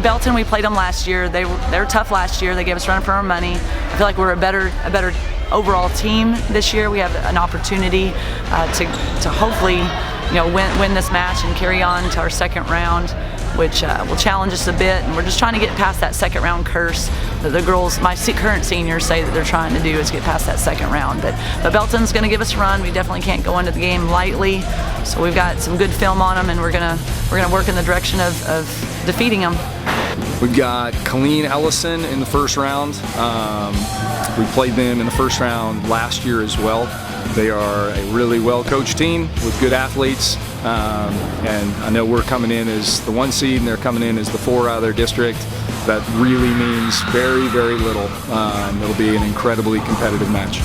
Belton, we played them last year. They were tough last year. They gave us run for our money. I feel like we're a better overall team this year. We have an opportunity to hopefully, win this match and carry on to our second round, which will challenge us a bit. And we're just trying to get past that second round curse that the girls, my current seniors, say that they're trying to do, is get past that second round. But Belton's going to give us a run. We definitely can't go into the game lightly. So we've got some good film on them, and we're gonna work in the direction of defeating them. We've got Colleen Ellison in the first round. We played them in the first round last year as well. They are a really well-coached team with good athletes, and I know we're coming in as the 1 seed and they're coming in as the 4 out of their district. That really means very, very little. It'll be an incredibly competitive match.